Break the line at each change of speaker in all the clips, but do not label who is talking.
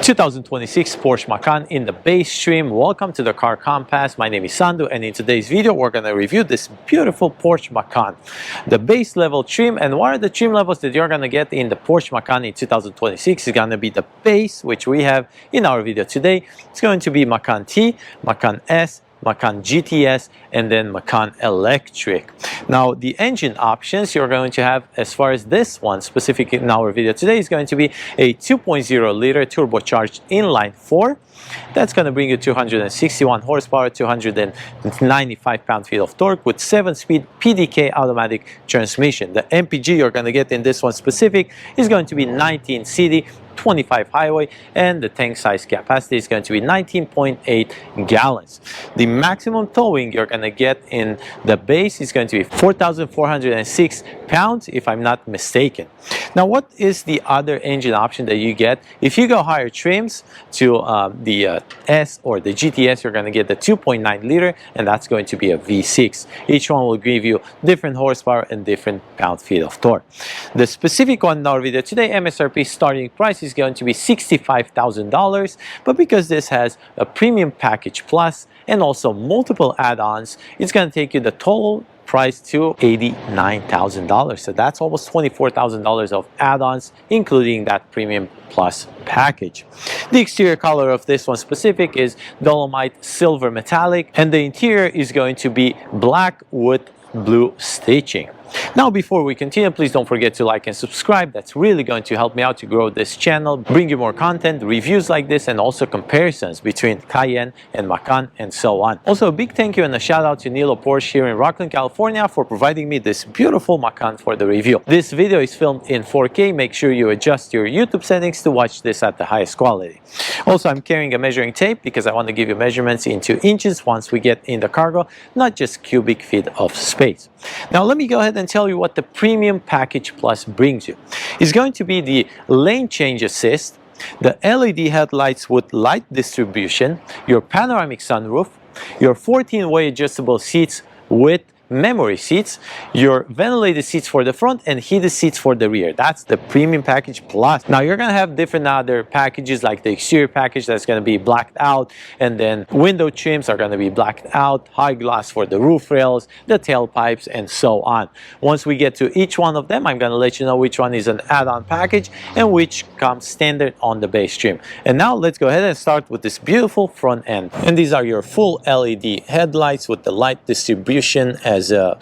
2026 Porsche Macan in the base trim. Welcome to the Car Compass. My name is Sandu, and in today's video we're going to review this beautiful Porsche Macan, the base level trim. And what are the trim levels that you're going to get in the Porsche Macan in 2026? Is going to be the base, which we have in our video today. It's going to be Macan T, Macan S, Macan GTS, and then Macan Electric. Now the engine options you're going to have, as far as this one specific in our video today, is going to be a 2.0 liter turbocharged inline 4. That's going to bring you 261 horsepower, 295 pound-feet of torque with 7-speed PDK automatic transmission. The MPG you're going to get in this one specific is going to be 19 city, 25 highway, and the tank size capacity is going to be 19.8 gallons. The maximum towing you're going to get in the base is going to be 4,406 pounds, if I'm not mistaken. Now, what is the other engine option that you get? If you go higher trims to the S or the GTS, you're going to get the 2.9 liter, and that's going to be a V6. Each one will give you different horsepower and different pound-feet of torque. The specific one in our video today, MSRP starting price is going to be $65,000, but because this has a premium package plus and also multiple add-ons, it's going to take you the total price to $89,000. So that's almost $24,000 of add-ons, including that premium plus package. The exterior color of this one specific is Dolomite Silver Metallic, and the interior is going to be black with blue stitching. Now, before we continue, please don't forget to like and subscribe. That's really going to help me out to grow this channel, bring you more content, reviews like this, and also comparisons between Cayenne and Macan and so on. Also, a big thank you and a shout out to Nilo Porsche here in Rockland, California for providing me this beautiful Macan for the review. This video is filmed in 4K. Make sure you adjust your YouTube settings to watch this at the highest quality. Also, I'm carrying a measuring tape because I want to give you measurements into inches once we get in the cargo, not just cubic feet of space. Now, let me go ahead and tell you what the premium package plus brings you. It's going to be the lane change assist, the LED headlights with light distribution, your panoramic sunroof, your 14-way adjustable seats with memory seats, your ventilated seats for the front and heated seats for the rear. That's the premium package plus. Now you're going to have different other packages, like the exterior package that's going to be blacked out, and then window trims are going to be blacked out, high gloss for the roof rails, the tailpipes, and so on. Once we get to each one of them, I'm going to let you know which one is an add-on package and which comes standard on the base trim. And now let's go ahead and start with this beautiful front end. And these are your full LED headlights with the light distribution as a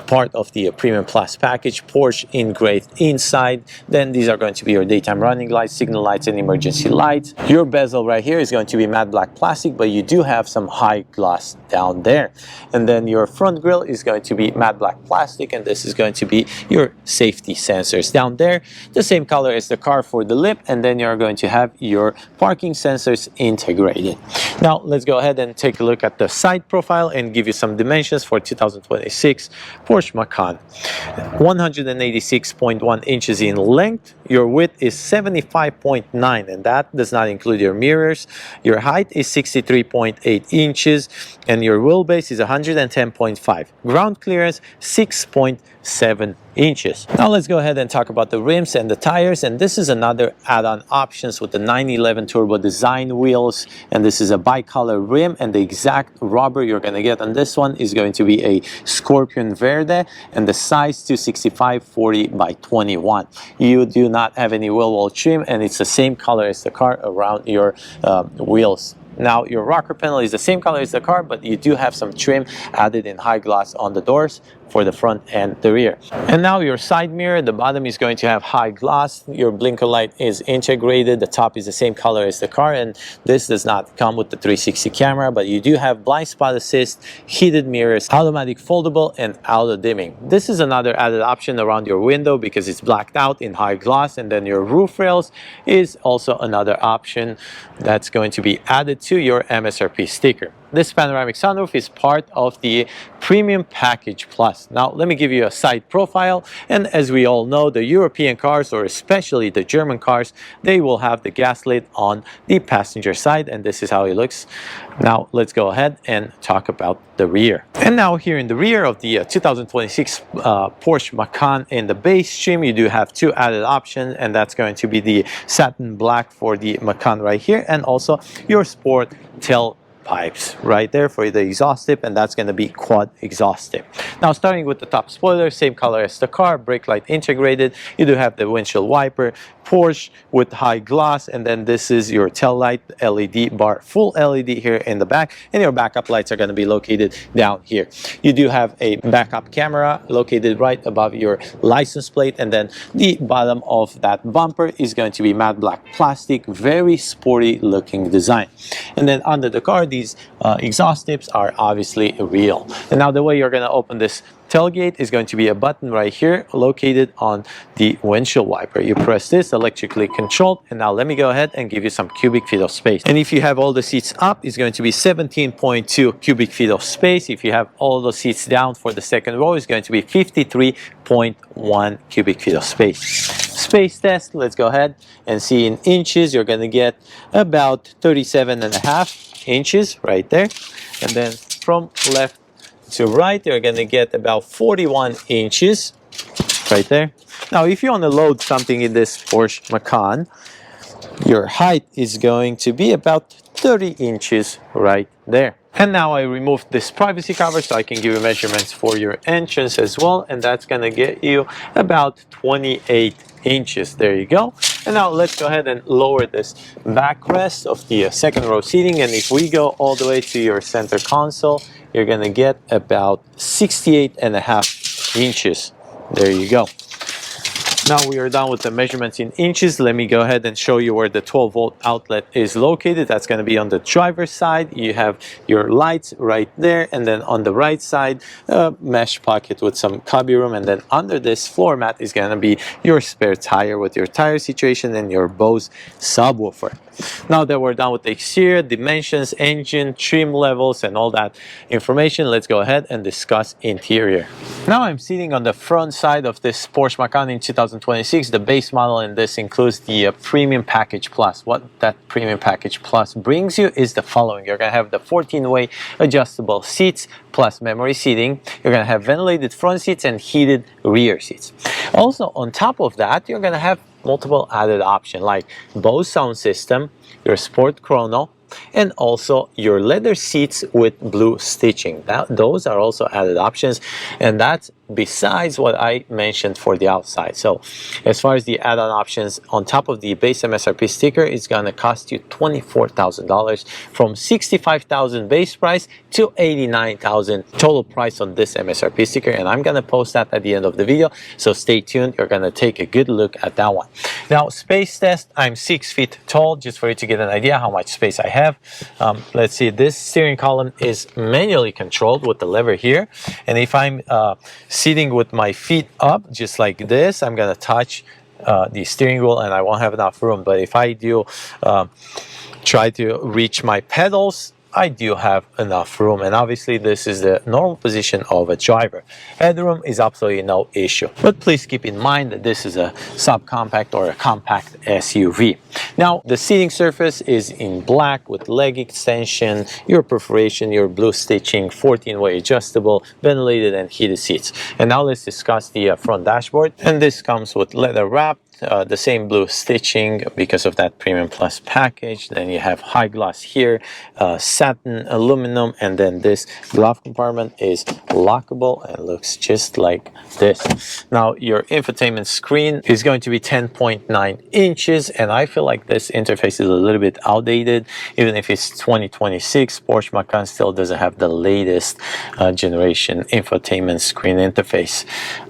part of the premium plus package, Porsche engraved inside. Then these are going to be your daytime running lights, signal lights, and emergency lights. Your bezel right here is going to be matte black plastic, but you do have some high gloss down there. And then your front grille is going to be matte black plastic, and this is going to be your safety sensors down there, the same color as the car for the lip. And then you're going to have your parking sensors integrated. Now let's go ahead and take a look at the side profile and give you some dimensions for 2026 Porsche Macan. 186.1 inches in length. Your width is 75.9, and that does not include your mirrors. Your height is 63.8 inches, and your wheelbase is 110.5. Ground clearance 6.7 inches. Now let's go ahead and talk about the rims and the tires, and this is another add-on options with the 911 turbo design wheels, and this is a bicolor rim, and the exact rubber you're going to get on this one is going to be a Scorpion Verde, and the size 265/40 by 21. You do not have any wheel well trim, and it's the same color as the car around your wheels. Now your rocker panel is the same color as the car, but you do have some trim added in high gloss on the doors for the front and the rear. And now your side mirror, the bottom is going to have high gloss. Your blinker light is integrated. The top is the same color as the car, and this does not come with the 360 camera, but you do have blind spot assist, heated mirrors, automatic foldable, and auto dimming. This is another added option around your window because it's blacked out in high gloss. And then your roof rails is also another option that's going to be added to your MSRP sticker. this panoramic sunroof is part of the Premium Package Plus. Now, let me give you a side profile. And as we all know, the European cars, or especially the German cars, they will have the gas lid on the passenger side, and this is how it looks. Now, let's go ahead and talk about the rear. And now here in the rear of the 2026 Porsche Macan in the base trim, you do have two added options, and that's going to be the satin black for the Macan right here, and also your sport tail pipes right there for the exhaust tip, and that's going to be quad exhaust tip. Now, starting with the top spoiler, same color as the car, brake light integrated. You do have the windshield wiper, Porsche with high gloss, and then this is your tail light LED bar, full LED here in the back, and your backup lights are going to be located down here. You do have a backup camera located right above your license plate, and then the bottom of that bumper is going to be matte black plastic, very sporty looking design. And then under the car, these exhaust tips are obviously real. And now the way you're going to open this tailgate is going to be a button right here located on the windshield wiper. You press this, electrically controlled, and now let me go ahead and give you some cubic feet of space. And if you have all the seats up, it's going to be 17.2 cubic feet of space. If you have all the seats down for the second row, it's going to be 53.1 cubic feet of space. Space test, let's go ahead and see in inches. You're going to get about 37.5 inches right there, and then from left to right, you're going to get about 41 inches right there. Now, if you want to load something in this Porsche Macan, your height is going to be about 30 inches right there. And now I removed this privacy cover so I can give you measurements for your entrance as well, and that's going to get you about 28 inches. There you go. And now let's go ahead and lower this backrest of the second row seating, and if we go all the way to your center console, you're going to get about 68.5 inches. There you go. Now we are done with the measurements in inches. Let me go ahead and show you where the 12-volt outlet is located. That's going to be on the driver's side. You have your lights right there, and then on the right side, a mesh pocket with some cubby room, and then under this floor mat is going to be your spare tire with your tire situation and your Bose subwoofer. Now that we're done with the exterior, dimensions, engine, trim levels, and all that information, let's go ahead and discuss interior. Now I'm sitting on the front side of this Porsche Macan in 2026. The base model in this includes the Premium Package Plus. What that Premium Package Plus brings you is the following. You're going to have the 14-way adjustable seats plus memory seating. You're going to have ventilated front seats and heated rear seats. Also, on top of that, you're going to have multiple added options like Bose sound system, your sport chrono, and also your leather seats with blue stitching. Those are also added options, and that's besides what I mentioned for the outside. So as far as the add-on options, on top of the base MSRP sticker, it's going to cost you $24,000, from $65,000 base price to $89,000 total price on this MSRP sticker, and I'm going to post that at the end of the video, so stay tuned. You're going to take a good look at that one. Now, space test, I'm 6 feet tall, just for you to get an idea how much space I have. Let's see, this steering column is manually controlled with the lever here, and if I'm sitting with my feet up just like this, I'm gonna touch the steering wheel and I won't have enough room. But if I do try to reach my pedals, I do have enough room, and obviously this is the normal position of a driver. Headroom is absolutely no issue, but please keep in mind that this is a subcompact or a compact SUV. Now, the seating surface is in black with leg extension, your perforation, your blue stitching, 14-way adjustable, ventilated and heated seats. And now let's discuss the front dashboard, and this comes with leather wrap, the same blue stitching because of that Premium Plus package. Then you have high gloss here, satin aluminum, and then this glove compartment is lockable and looks just like this. Now your infotainment screen is going to be 10.9 inches, and I feel like this interface is a little bit outdated. Even if it's 2026, Porsche Macan still doesn't have the latest generation infotainment screen interface.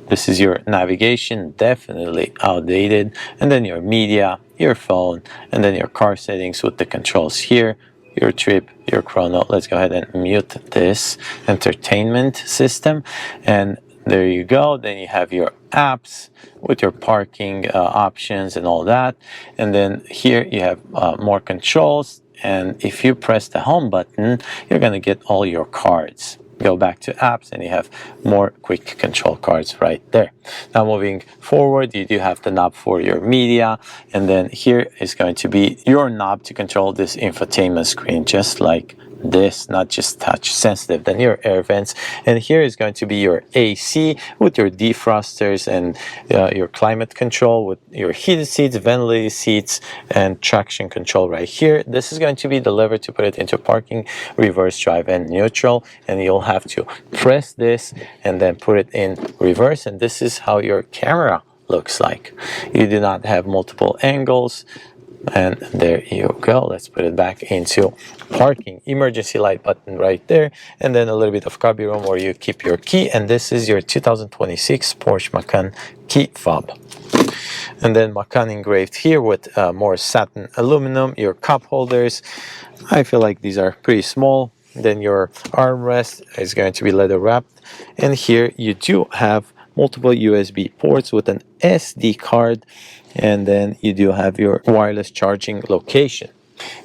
This is your navigation, definitely outdated, and then your media, your phone, and then your car settings with the controls here, your trip, your chrono. Let's go ahead and mute this entertainment system, and there you go. Then you have your apps with your parking options and all that, and then here you have more controls, and if you press the home button, you're going to get all your cards. Go back to apps and you have more quick control cards right there. Now moving forward, you do have the knob for your media, and then here is going to be your knob to control this infotainment screen, just like this, not just touch sensitive. Then your air vents, and here is going to be your AC with your defrosters and your climate control with your heated seats, ventilated seats, and traction control right here. This is going to be the lever to put it into parking, reverse, drive, and neutral, and you'll have to press this and then put it in reverse, and this is how your camera looks like. You do not have multiple angles. And there you go. Let's put it back into parking. Emergency light button right there, and then a little bit of cubby room where you keep your key, and this is your 2026 Porsche Macan key fob. And then Macan engraved here with more satin aluminum. Your cup holders, I feel like these are pretty small. Then your armrest is going to be leather wrapped, and here you do have multiple USB ports with an SD card, and then you do have your wireless charging location.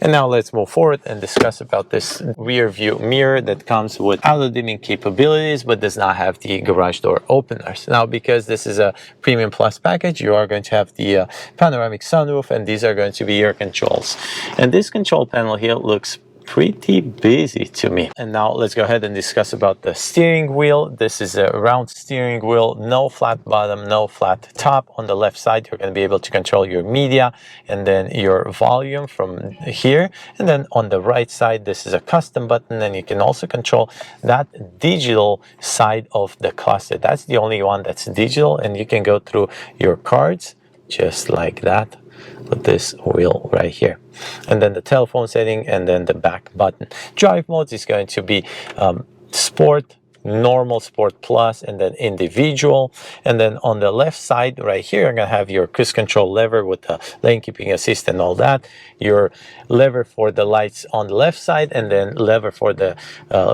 And now let's move forward and discuss about this rear view mirror that comes with auto dimming capabilities but does not have the garage door openers. Now, because this is a premium plus package, you are going to have the panoramic sunroof, and these are going to be your controls. And this control panel here looks pretty busy to me. And now let's go ahead and discuss about the steering wheel. This is a round steering wheel, no flat bottom, no flat top. On the left side, you're going to be able to control your media and then your volume from here. And then on the right side, this is a custom button, and you can also control that digital side of the cluster. That's the only one that's digital, and you can go through your cards just like that with this wheel right here. And then the telephone setting, and then the back button. Drive modes is going to be sport, normal, sport plus, and then individual. And then on the left side right here, you're going to have your cruise control lever with the lane keeping assist and all that. Your lever for the lights on the left side, and then lever for the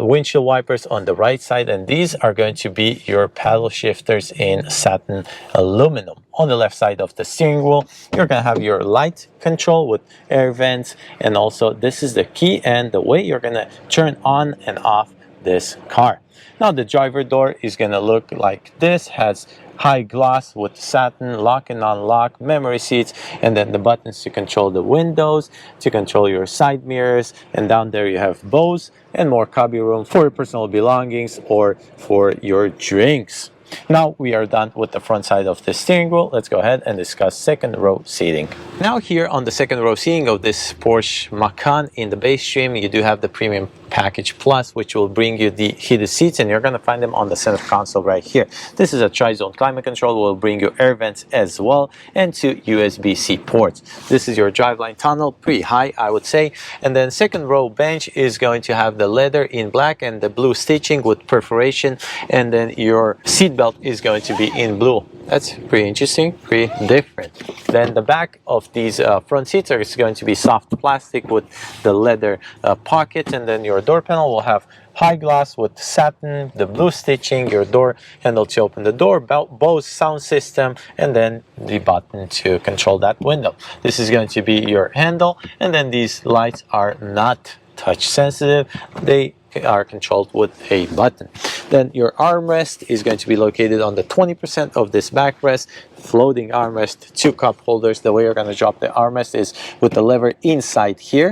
windshield wipers on the right side. And these are going to be your paddle shifters in satin aluminum. On the left side of the steering wheel, you're going to have your light control with air vents, and also this is the key and the way you're going to turn on and off this car. Now the driver door is going to look like this, has high gloss with satin, lock and unlock, memory seats, and then the buttons to control the windows, to control your side mirrors, and down there you have bows and more cubby room for your personal belongings or for your drinks. Now we are done with the front side of the steering wheel. Let's go ahead and discuss second row seating. Now here on the second row seating of this Porsche Macan in the base trim, you do have the premium package plus, which will bring you the heated seats, and you're going to find them on the center console right here. This is a tri-zone climate control, will bring you air vents as well, and two USB-C ports. This is your driveline tunnel, pretty high I would say. And then second row bench is going to have the leather in black and the blue stitching with perforation, and then your seat belt is going to be in blue. That's pretty interesting, pretty different. Then the back of these front seats are going to be soft plastic with the leather pockets, and then your door panel will have high gloss with satin, the blue stitching, your door handle to open the door, Bose sound system, and then the button to control that window. This is going to be your handle, and then these lights are not touch sensitive. They are controlled with a button. Then your armrest is going to be located on the 20% of this backrest, floating armrest, two cup holders. The way you're going to drop the armrest is with the lever inside here,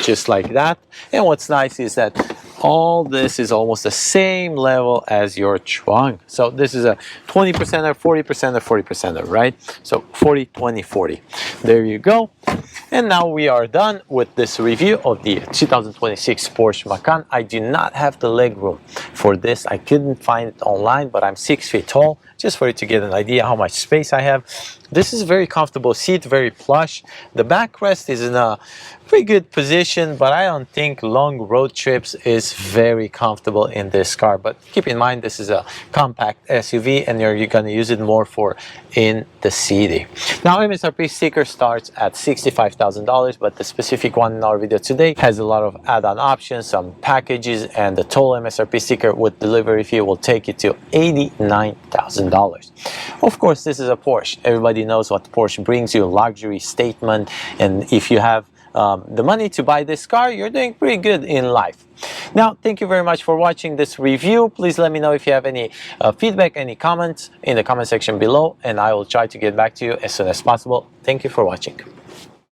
just like that. And what's nice is that all this is almost the same level as your trunk. So this is a 20%er, 40%er, 40%er, right? So 40, 20, 40. There you go. And now we are done with this review of the 2026 Porsche Macan. I do not have the leg room for this. I couldn't find it online, but I'm 6 feet tall, just for you to get an idea how much space I have. This is a very comfortable seat, very plush. The backrest is in a pretty good position, but I don't think long road trips is very comfortable in this car. But keep in mind, this is a compact SUV, and you're going to use it more for in the city. Now, MSRP sticker starts at $65,000, but the specific one in our video today has a lot of add-on options, some packages, and the total MSRP sticker with delivery fee will take it to $89,000. Of course, this is a Porsche. Everybody knows what Porsche brings you, luxury statement, and if you have the money to buy this car, you're doing pretty good in life. Now, thank you very much for watching this review. Please let me know if you have any feedback, any comments in the comment section below, and I will try to get back to you as soon as possible. Thank you for watching.